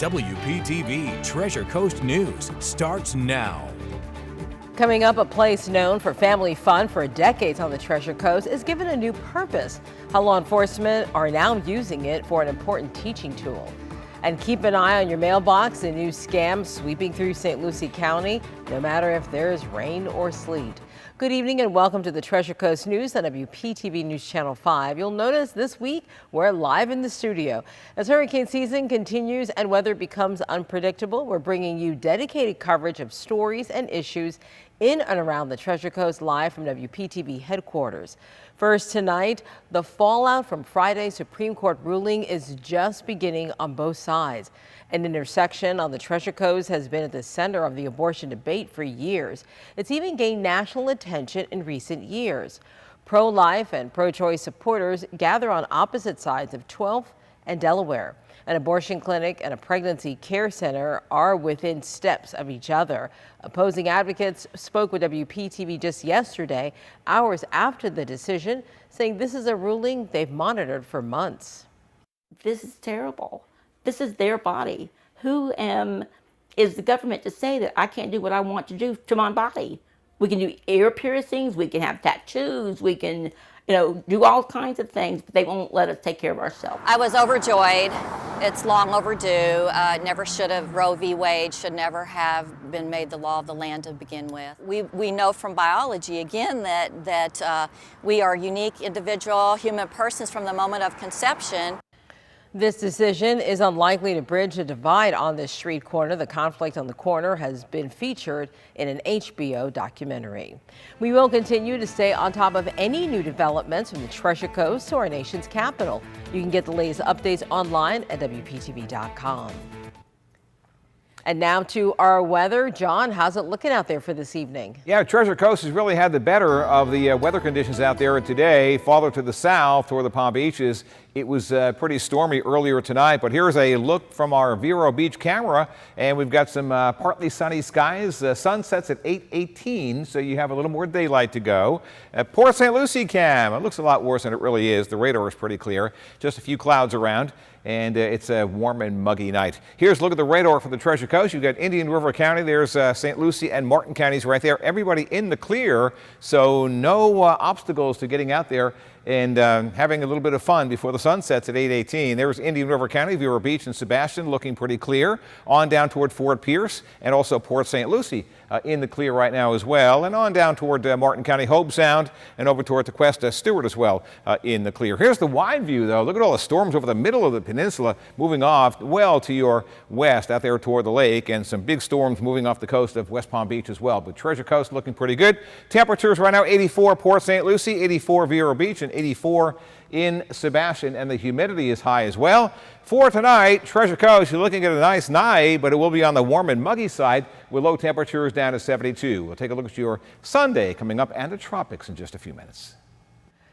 WPTV Treasure Coast News starts now. Coming up, a place known for family fun for decades on the Treasure Coast is given a new purpose. How law enforcement are now using it for an important teaching tool. And keep an eye on your mailbox, a new scam sweeping through St. Lucie County, no matter if there's rain or sleet. Good evening and welcome to the Treasure Coast News on WPTV News Channel 5. You'll notice this week we're live in the studio. As hurricane season continues and weather becomes unpredictable, we're bringing you dedicated coverage of stories and issues in and around the Treasure Coast live from WPTV headquarters. First tonight, the fallout from Friday's Supreme Court ruling is just beginning on both sides. An intersection on the Treasure Coast has been at the center of the abortion debate for years. It's even gained national attention in recent years. Pro-life and pro-choice supporters gather on opposite sides of 12th and Delaware. An abortion clinic and a pregnancy care center are within steps of each other. Opposing advocates spoke with WPTV just yesterday, hours after the decision, saying this is a ruling they've monitored for months. This is terrible. This is their body. Who is the government to say that I can't do what I want to do to my body? We can do ear piercings, we can have tattoos, we can, do all kinds of things, but they won't let us take care of ourselves. I was overjoyed. It's long overdue. Never should have. Roe v. Wade should never have been made the law of the land to begin with. We know from biology, again, that we are unique individual human persons from the moment of conception. This decision is unlikely to bridge the divide on this street corner. The conflict on the corner has been featured in an HBO documentary. We will continue to stay on top of any new developments from the Treasure Coast to our nation's capital. You can get the latest updates online at WPTV.com. And now to our weather. John, how's it looking out there for this evening? Yeah, Treasure Coast has really had the better of the weather conditions out there today. Farther to the south toward the Palm Beaches, it was pretty stormy earlier tonight, but here's a look from our Vero Beach camera, and we've got some partly sunny skies. Sun sets at 8:18, so you have a little more daylight to go. Port St. Lucie cam, it looks a lot worse than it really is. The radar is pretty clear, just a few clouds around, and it's a warm and muggy night. Here's a look at the radar for the Treasure Coast. You've got Indian River County, there's St. Lucie and Martin counties right there. Everybody in the clear, so no obstacles to getting out there and having a little bit of fun before the sun sets at 8:18. There's Indian River County, Vero Beach and Sebastian looking pretty clear. On down toward Fort Pierce and also Port St. Lucie in the clear right now as well. And on down toward Martin County, Hobe Sound, and over toward Tequesta, Stewart as well in the clear. Here's the wide view though. Look at all the storms over the middle of the peninsula moving off well to your west out there toward the lake, and some big storms moving off the coast of West Palm Beach as well. But Treasure Coast looking pretty good. Temperatures right now 84 Port St. Lucie, 84 Vero Beach, and 84 in Sebastian, and the humidity is high as well. For tonight, Treasure Coast, you're looking at a nice night, but it will be on the warm and muggy side with low temperatures down to 72. We'll take a look at your Sunday coming up and the tropics in just a few minutes.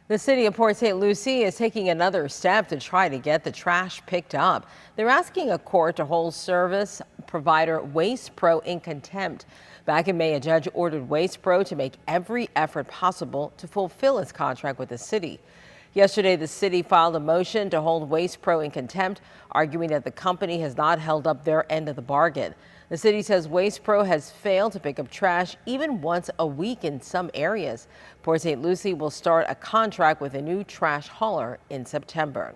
The city of Port St. Lucie is taking another step to try to get the trash picked up. They're asking a court to hold service provider Waste Pro in contempt. Back in May, a judge ordered Waste Pro to make every effort possible to fulfill its contract with the city. Yesterday, the city filed a motion to hold Waste Pro in contempt, arguing that the company has not held up their end of the bargain. The city says Waste Pro has failed to pick up trash even once a week in some areas. Port St. Lucie will start a contract with a new trash hauler in September.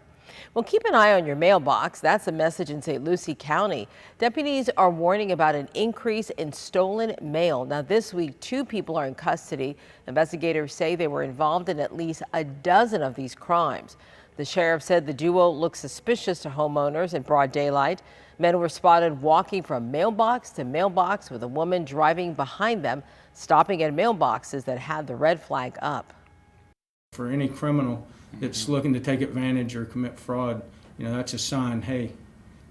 Well, keep an eye on your mailbox. That's a message in St. Lucie County. Deputies are warning about an increase in stolen mail. Now, this week, 2 people are in custody. Investigators say they were involved in at least a dozen of these crimes. The sheriff said the duo looked suspicious to homeowners in broad daylight. Men were spotted walking from mailbox to mailbox with a woman driving behind them, stopping at mailboxes that had the red flag up. For any criminal that's looking to take advantage or commit fraud, that's a sign, hey,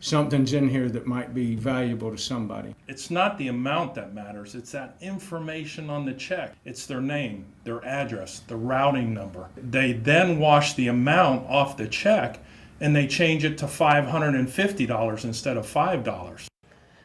something's in here that might be valuable to somebody. It's not the amount that matters, it's that information on the check. It's their name, their address, the routing number. They then wash the amount off the check and they change it to $550 instead of $5.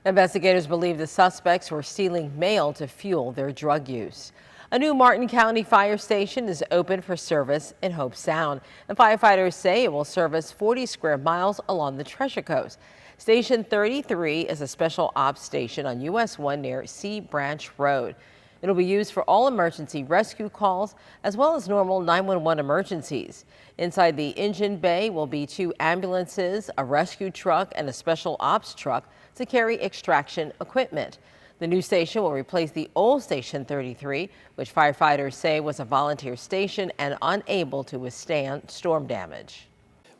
Investigators believe the suspects were stealing mail to fuel their drug use. A new Martin County fire station is open for service in Hobe Sound, and firefighters say it will service 40 square miles along the Treasure Coast. Station 33 is a special ops station on US 1 near Sea Branch Road. It'll be used for all emergency rescue calls as well as normal 911 emergencies. Inside the engine bay will be 2 ambulances, a rescue truck, and a special ops truck to carry extraction equipment. The new station will replace the old Station 33, which firefighters say was a volunteer station and unable to withstand storm damage.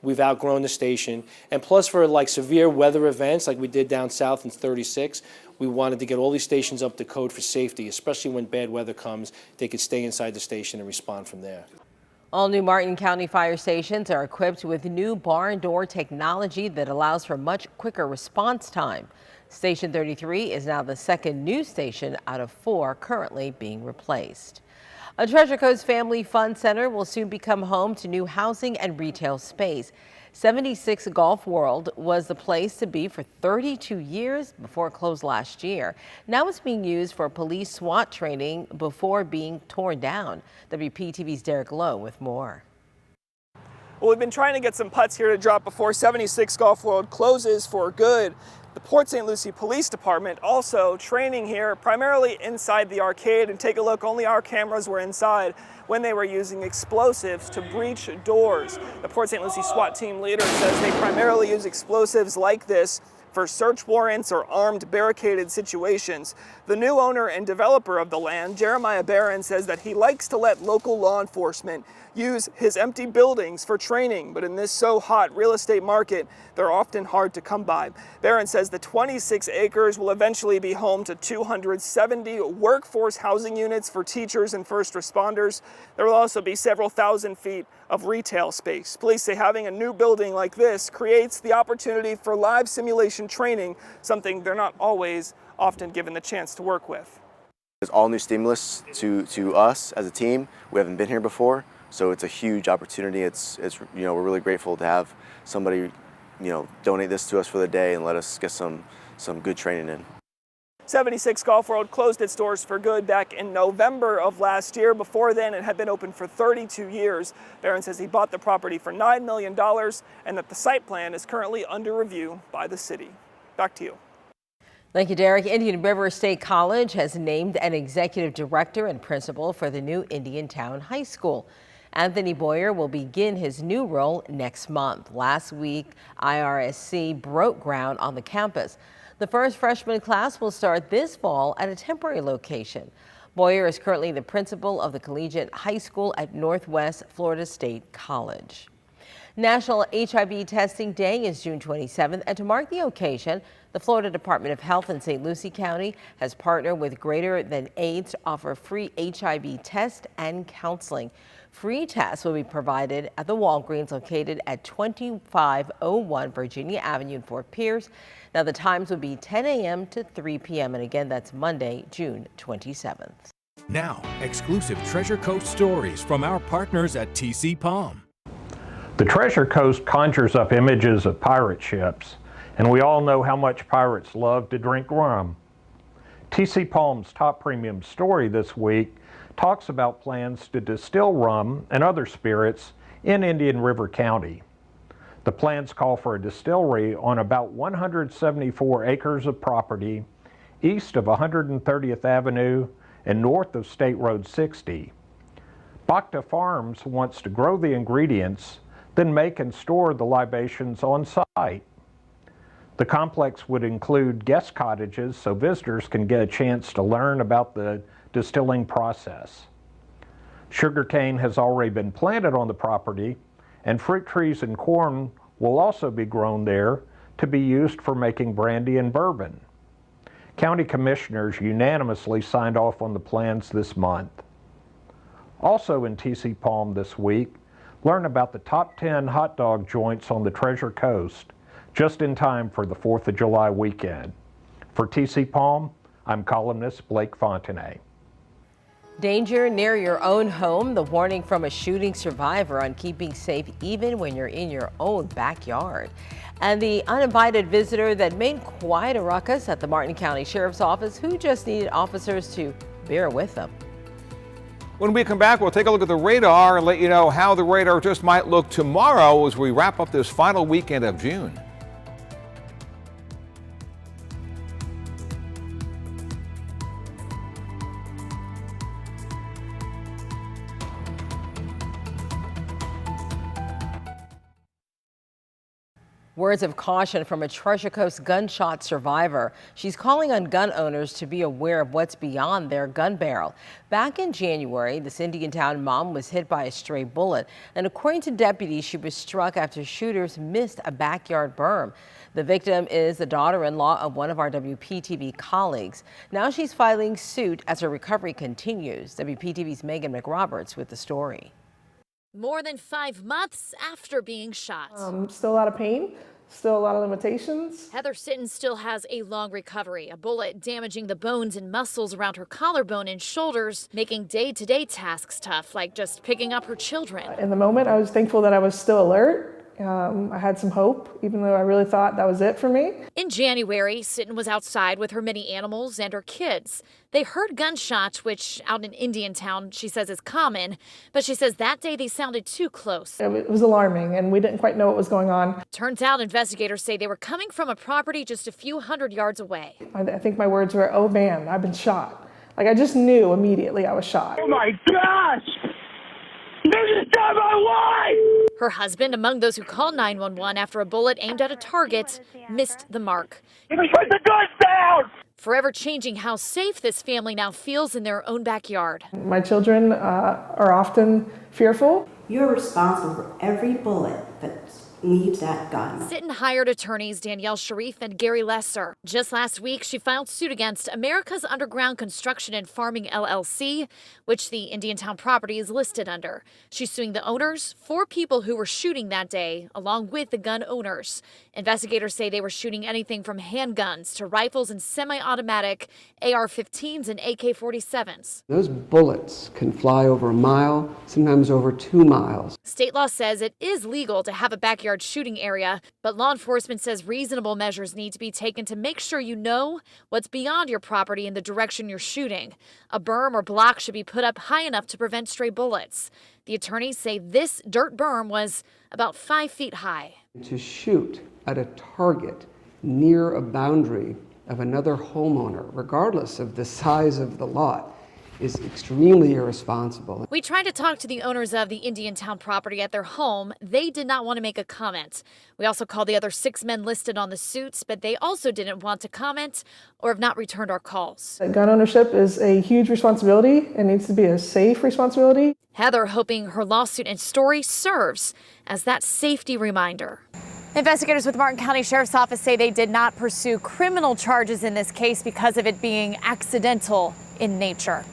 We've outgrown the station, and plus for like severe weather events like we did down south in 36, we wanted to get all these stations up to code for safety, especially when bad weather comes. They could stay inside the station and respond from there. All new Martin County fire stations are equipped with new barn door technology that allows for much quicker response time. Station 33 is now the second new station out of 4 currently being replaced. A Treasure Coast Family Fun Center will soon become home to new housing and retail space. 76 Golf World was the place to be for 32 years before it closed last year. Now it's being used for police SWAT training before being torn down. WPTV's Derek Lowe with more. Well, we've been trying to get some putts here to drop before 76 Golf World closes for good. The Port St. Lucie Police Department also training here primarily inside the arcade, and take a look, only our cameras were inside when they were using explosives to breach doors. The Port St. Lucie SWAT team leader says they primarily use explosives like this for search warrants or armed barricaded situations. The new owner and developer of the land, Jeremiah Barron, says that he likes to let local law enforcement use his empty buildings for training, but in this so hot real estate market, they're often hard to come by. Barron says the 26 acres will eventually be home to 270 workforce housing units for teachers and first responders. There will also be several thousand feet of retail space. Police say having a new building like this creates the opportunity for live simulation training, something they're not always often given the chance to work with. It's all new stimulus to us as a team. We haven't been here before, so it's a huge opportunity. It's we're really grateful to have somebody donate this to us for the day and let us get some good training in. 76 Golf World closed its doors for good back in November of last year. Before then, it had been open for 32 years. Barron says he bought the property for $9 million and that the site plan is currently under review by the city. Back to you. Thank you, Derek. Indian River State College has named an executive director and principal for the new Indiantown High School. Anthony Boyer will begin his new role next month. Last week, IRSC broke ground on the campus. The first freshman class will start this fall at a temporary location. Boyer is currently the principal of the Collegiate High School at Northwest Florida State College. National HIV Testing Day is June 27th, and to mark the occasion, the Florida Department of Health in St. Lucie County has partnered with Greater Than AIDS to offer free HIV test and counseling. Free tests will be provided at the Walgreens located at 2501 Virginia Avenue in Fort Pierce. Now the times will be 10 a.m. to 3 p.m. and again, that's Monday, June 27th. Now, exclusive Treasure Coast stories from our partners at TC Palm. The Treasure Coast conjures up images of pirate ships, and we all know how much pirates love to drink rum. TC Palm's top premium story this week talks about plans to distill rum and other spirits in Indian River County. The plans call for a distillery on about 174 acres of property east of 130th Avenue and north of State Road 60. Bacta Farms wants to grow the ingredients, then make and store the libations on site. The complex would include guest cottages so visitors can get a chance to learn about the distilling process. Sugarcane has already been planted on the property, and fruit trees and corn will also be grown there to be used for making brandy and bourbon. County commissioners unanimously signed off on the plans this month. Also in TC Palm this week, learn about the top 10 hot dog joints on the Treasure Coast, just in time for the 4th of July weekend. For TC Palm, I'm columnist Blake Fontenay. Danger near your own home, the warning from a shooting survivor on keeping safe even when you're in your own backyard. And the uninvited visitor that made quite a ruckus at the Martin County Sheriff's Office, who just needed officers to bear with them. When we come back, we'll take a look at the radar and let you know how the radar just might look tomorrow as we wrap up this final weekend of June. Words of caution from a Treasure Coast gunshot survivor. She's calling on gun owners to be aware of what's beyond their gun barrel. Back in January, this Indiantown mom was hit by a stray bullet, and according to deputies, she was struck after shooters missed a backyard berm. The victim is the daughter-in-law of one of our WPTV colleagues. Now she's filing suit as her recovery continues. WPTV's Megan McRoberts with the story. More than 5 months after being shot. Still a lot of pain, still a lot of limitations. Heather Sitton still has a long recovery, a bullet damaging the bones and muscles around her collarbone and shoulders, making day-to-day tasks tough, like just picking up her children. In the moment, I was thankful that I was still alert. I had some hope, even though I really thought that was it for me. In January, Sitton was outside with her many animals and her kids. They heard gunshots, which out in Indiantown, she says is common, but she says that day they sounded too close. It was alarming, and we didn't quite know what was going on. Turns out investigators say they were coming from a property just a few hundred yards away. I think my words were, "Oh man, I've been shot." Like, I just knew immediately I was shot. Oh my gosh! They just shot my wife! Her husband, among those who called 911 after a bullet aimed at a target, missed the mark. Put the guns down! Forever changing how safe this family now feels in their own backyard. My children are often fearful. You're responsible for every bullet that leaves that gun. Sitton hired attorneys Danielle Sharif and Gary Lesser. Just last week, she filed suit against America's Underground Construction and Farming LLC, which the Indiantown property is listed under. She's suing the owners, 4 people who were shooting that day, along with the gun owners. Investigators say they were shooting anything from handguns to rifles and semi-automatic AR-15s and AK-47s. Those bullets can fly over a mile, sometimes over 2 miles. State law says it is legal to have a backyard shooting area, but law enforcement says reasonable measures need to be taken to make sure you know what's beyond your property in the direction you're shooting. A berm or block should be put up high enough to prevent stray bullets. The attorneys say this dirt berm was about 5 feet high. To shoot at a target near a boundary of another homeowner, regardless of the size of the lot, is extremely irresponsible. We tried to talk to the owners of the Indiantown property at their home. They did not want to make a comment. We also called the other 6 men listed on the suits, but they also didn't want to comment or have not returned our calls. Gun ownership is a huge responsibility. It needs to be a safe responsibility. Heather hoping her lawsuit and story serves as that safety reminder. Investigators with Martin County Sheriff's Office say they did not pursue criminal charges in this case because of it being accidental in nature.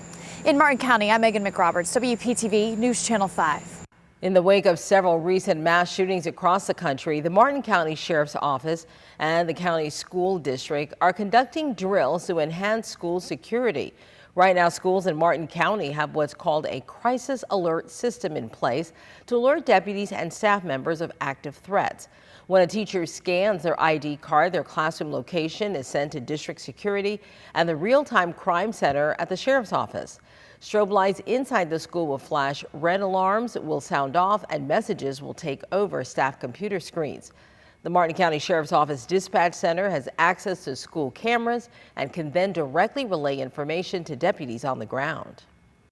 In Martin County, I'm Megan McRoberts, WPTV News Channel 5. In the wake of several recent mass shootings across the country, the Martin County Sheriff's Office and the county school district are conducting drills to enhance school security. Right now, schools in Martin County have what's called a crisis alert system in place to alert deputies and staff members of active threats. When a teacher scans their ID card, their classroom location is sent to district security and the real-time crime center at the sheriff's office. Strobe lights inside the school will flash, red alarms will sound off, and messages will take over staff computer screens. The Martin County Sheriff's Office Dispatch Center has access to school cameras and can then directly relay information to deputies on the ground.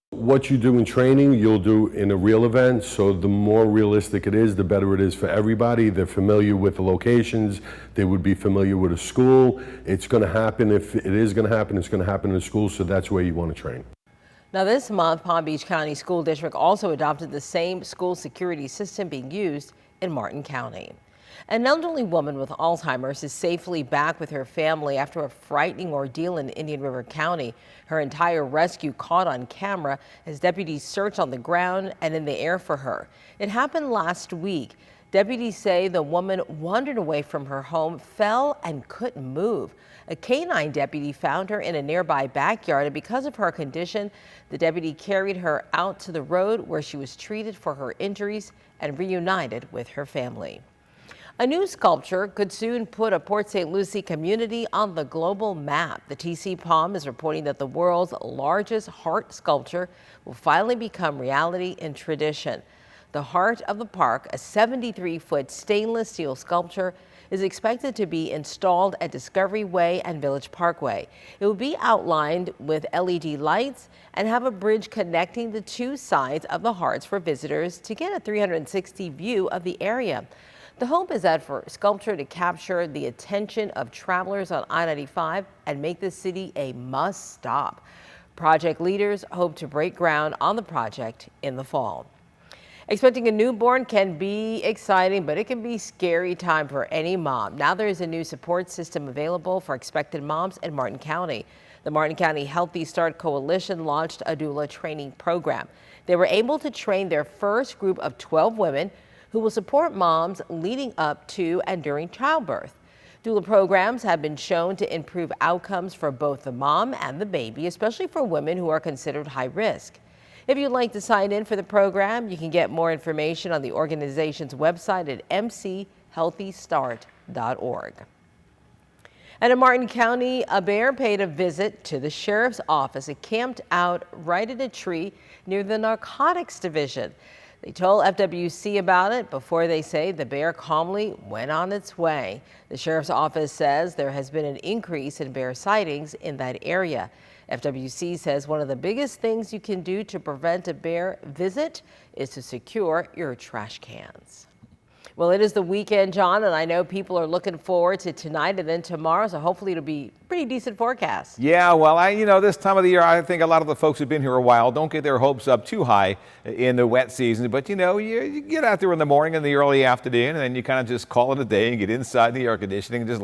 What you do in training, you'll do in a real event, so the more realistic it is, the better it is for everybody. They're familiar with the locations, they would be familiar with a school. It's going to happen. If it is going to happen, it's going to happen in a school, so that's where you want to train. Now this month, Palm Beach County School District also adopted the same school security system being used in Martin County. An elderly woman with Alzheimer's is safely back with her family after a frightening ordeal in Indian River County. Her entire rescue caught on camera as deputies searched on the ground and in the air for her. It happened last week. Deputies say the woman wandered away from her home, fell and couldn't move. A canine deputy found her in a nearby backyard, and because of her condition, the deputy carried her out to the road where she was treated for her injuries and reunited with her family. A new sculpture could soon put a Port St. Lucie community on the global map. The TC Palm is reporting that the world's largest heart sculpture will finally become reality in tradition. The heart of the park, a 73-foot stainless steel sculpture, is expected to be installed at Discovery Way and Village Parkway. It will be outlined with LED lights and have a bridge connecting the 2 sides of the hearts for visitors to get a 360 view of the area. The hope is that for sculpture to capture the attention of travelers on I-95 and make the city a must-stop. Project leaders hope to break ground on the project in the fall. Expecting a newborn can be exciting, but it can be a scary time for any mom. Now there is a new support system available for expectant moms in Martin County. The Martin County Healthy Start Coalition launched a doula training program. They were able to train their first group of 12 women who will support moms leading up to and during childbirth. Doula programs have been shown to improve outcomes for both the mom and the baby, especially for women who are considered high risk. If you'd like to sign in for the program, you can get more information on the organization's website at mchealthystart.org. And in Martin County, a bear paid a visit to the sheriff's office. It camped out right in a tree near the narcotics division. They told FWC about it before they say the bear calmly went on its way. The sheriff's office says there has been an increase in bear sightings in that area. FWC says one of the biggest things you can do to prevent a bear visit is to secure your trash cans. Well, it is the weekend, John, and I know people are looking forward to tonight and then tomorrow, so hopefully it'll be pretty decent forecast. Yeah, well, this time of the year, I think a lot of the folks who've been here a while don't get their hopes up too high in the wet season. But, you get out there in the morning and the early afternoon, and then you kind of just call it a day and get inside the air conditioning and just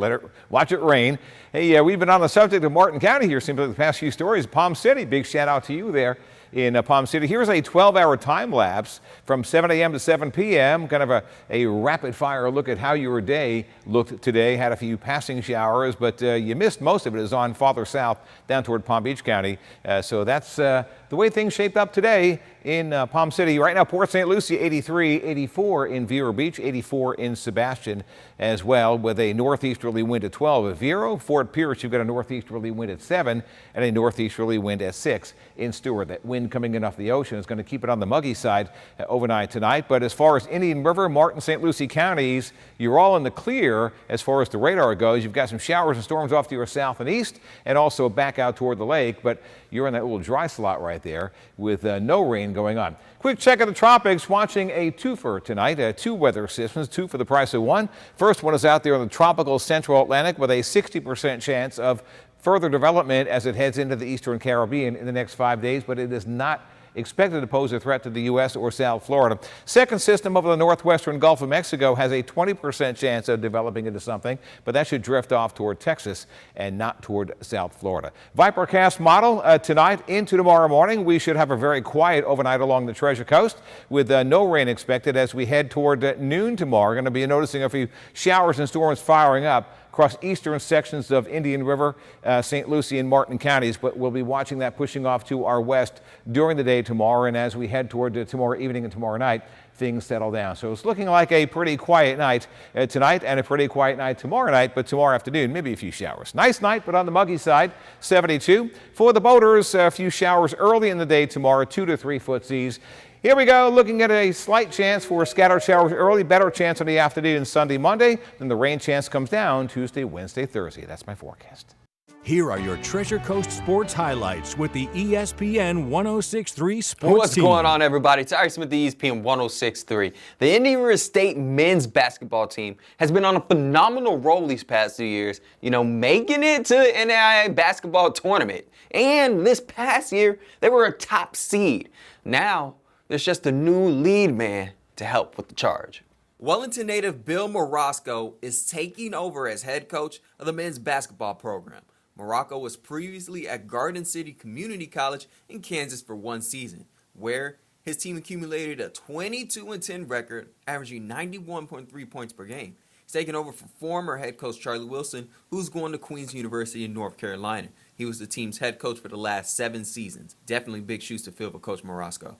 watch it rain. Hey, we've been on the subject of Martin County here simply the past few stories. Palm City, big shout out to you there in Palm City. Here's a 12-hour time lapse from 7 a.m. to 7 p.m. Kind of a rapid fire look at how your day looked today. Had a few passing showers, but you missed most of it. Is on farther south down toward Palm Beach County. So that's the way things shaped up today in Palm City. Right now, Port St. Lucie 83, 84 in Vero Beach, 84 in Sebastian as well, with a northeasterly wind at 12 at Vero. Fort Pierce, you've got a northeasterly wind at 7 and a northeasterly wind at 6 in Stewart. That wind coming in off the ocean is going to keep it on the muggy side overnight tonight. But as far as Indian River, Martin, St. Lucie counties, you're all in the clear as far as the radar goes. You've got some showers and storms off to your south and east and also back out toward the lake, but you're in that little dry slot right there with no rain going on. Quick check of the tropics, watching a twofer tonight, two weather systems, two for the price of one. First one is out there in the tropical central Atlantic with a 60% chance of further development as it heads into the eastern Caribbean in the next 5 days, but it is not expected to pose a threat to the U.S. or South Florida. Second system over the northwestern Gulf of Mexico has a 20% chance of developing into something, but that should drift off toward Texas and not toward South Florida. Vipercast model tonight into tomorrow morning. We should have a very quiet overnight along the Treasure Coast with no rain expected as we head toward noon tomorrow. We're going to be noticing a few showers and storms firing up across eastern sections of Indian River, St. Lucie, and Martin counties, but we'll be watching that pushing off to our west during the day tomorrow, and as we head toward tomorrow evening and tomorrow night, things settle down. So it's looking like a pretty quiet night tonight and a pretty quiet night tomorrow night, but tomorrow afternoon, maybe a few showers. Nice night, but on the muggy side, 72. For the boaters, a few showers early in the day tomorrow, 2 to 3 foot seas. Here we go, looking at a slight chance for scattered showers early, better chance in the afternoon Sunday, Monday. Then the rain chance comes down Tuesday, Wednesday, Thursday. That's my forecast. Here are your Treasure Coast sports highlights with the ESPN 106.3 sports What's team. going on, everybody? Tyre Smith, the ESPN 106.3. The Indian River State men's basketball team has been on a phenomenal roll these past 2 years, making it to the NAIA basketball tournament. And this past year, they were a top seed. Now, there's just a new lead man to help with the charge. Wellington native Bill Morosco is taking over as head coach of the men's basketball program. Morocco was previously at Garden City Community College in Kansas for one season, where his team accumulated a 22-10 record, averaging 91.3 points per game. He's taking over for former head coach Charlie Wilson, who's going to Queens University in North Carolina. He was the team's head coach for the last 7 seasons. Definitely big shoes to fill for Coach Morosco.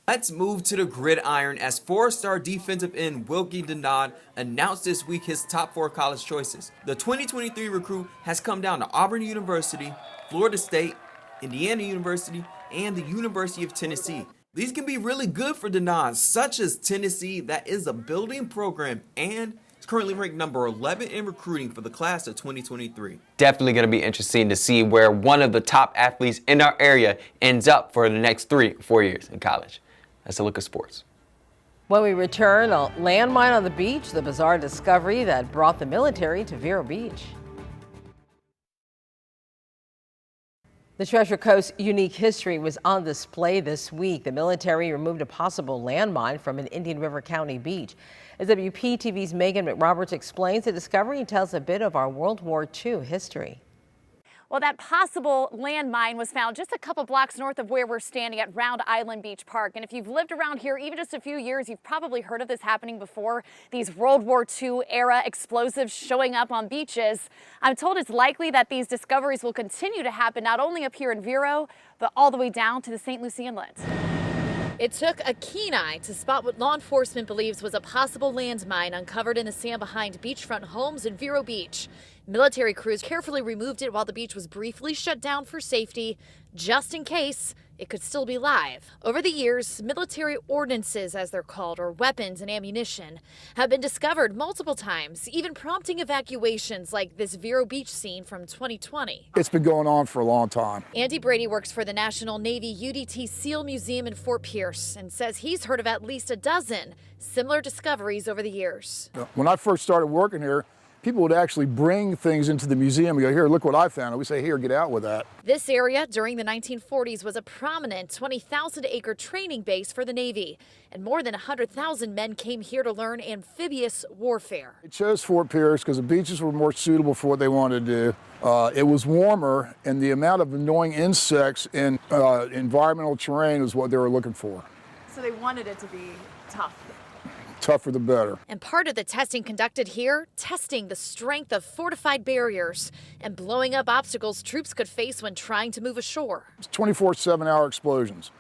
Let's move to the gridiron as 4-star defensive end Wilkie Denard announced this week his top 4 college choices. The 2023 recruit has come down to Auburn University, Florida State, Indiana University, and the University of Tennessee. These can be really good for Denard, such as Tennessee, that is a building program and is currently ranked number 11 in recruiting for the class of 2023. Definitely going to be interesting to see where one of the top athletes in our area ends up for the next 3 or 4 years in college. That's a look at sports. When we return, a landmine on the beach, the bizarre discovery that brought the military to Vero Beach. The Treasure Coast's unique history was on display this week. The military removed a possible landmine from an Indian River County beach. As WPTV's Megan McRoberts explains, the discovery tells a bit of our World War II history. Well, that possible landmine was found just a couple blocks north of where we're standing at Round Island Beach Park. And if you've lived around here even just a few years, you've probably heard of this happening before. These World War II era explosives showing up on beaches. I'm told it's likely that these discoveries will continue to happen not only up here in Vero, but all the way down to the St. Lucie Inlet. It took a keen eye to spot what law enforcement believes was a possible landmine uncovered in the sand behind beachfront homes in Vero Beach. Military crews carefully removed it while the beach was briefly shut down for safety, just in case it could still be live. Over the years, military ordnances, as they're called, or weapons and ammunition, have been discovered multiple times, even prompting evacuations like this Vero Beach scene from 2020. It's been going on for a long time. Andy Brady works for the National Navy UDT SEAL Museum in Fort Pierce and says he's heard of at least a dozen similar discoveries over the years. When I first started working here, people would actually bring things into the museum and go, here, look what I found. And we say, here, get out with that. This area during the 1940s was a prominent 20,000-acre training base for the Navy, and more than 100,000 men came here to learn amphibious warfare. They chose Fort Pierce because the beaches were more suitable for what they wanted to do. It was warmer, and the amount of annoying insects in environmental terrain was what they were looking for. So they wanted it to be tough. Tougher the better. And part of the testing conducted here, testing the strength of fortified barriers and blowing up obstacles troops could face when trying to move ashore. It's 24/7-hour explosions.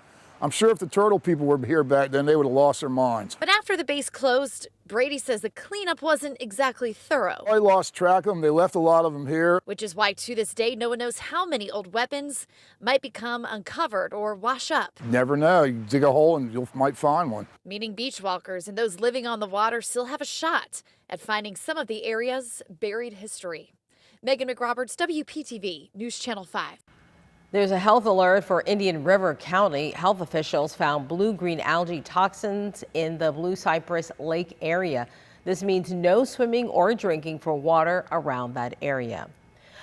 I'm sure if the turtle people were here back then, they would have lost their minds. But after the base closed, Brady says the cleanup wasn't exactly thorough. I lost track of them. They left a lot of them here. Which is why to this day, no one knows how many old weapons might become uncovered or wash up. Never know. You dig a hole and you might find one. Meaning beach walkers and those living on the water still have a shot at finding some of the area's buried history. Megan McRoberts, WPTV, News Channel 5. There's a health alert for Indian River County. Health officials found blue-green algae toxins in the Blue Cypress Lake area. This means no swimming or drinking for water around that area.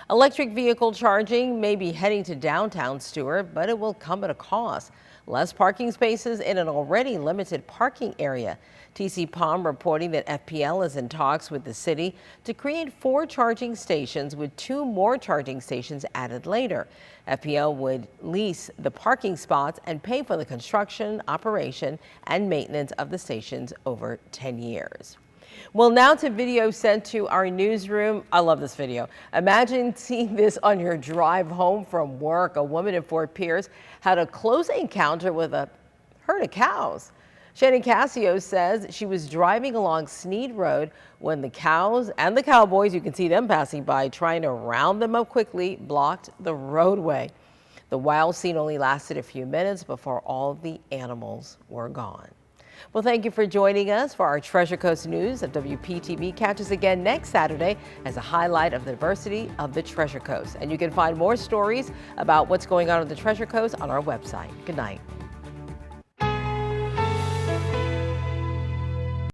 Electric vehicle charging may be heading to downtown Stuart, but it will come at a cost. Less parking spaces in an already limited parking area. TC Palm reporting that FPL is in talks with the city to create 4 charging stations with 2 more charging stations added later. FPL would lease the parking spots and pay for the construction, operation, and maintenance of the stations over 10 years. Well, now to video sent to our newsroom. I love this video. Imagine seeing this on your drive home from work. A woman in Fort Pierce had a close encounter with a herd of cows. Shannon Cassio says she was driving along Sneed Road when the cows and the cowboys, you can see them passing by, trying to round them up quickly, blocked the roadway. The wild scene only lasted a few minutes before all of the animals were gone. Well, thank you for joining us for our Treasure Coast News of WPTV. Catch us again next Saturday as a highlight of the diversity of the Treasure Coast. And you can find more stories about what's going on the Treasure Coast on our website. Good night.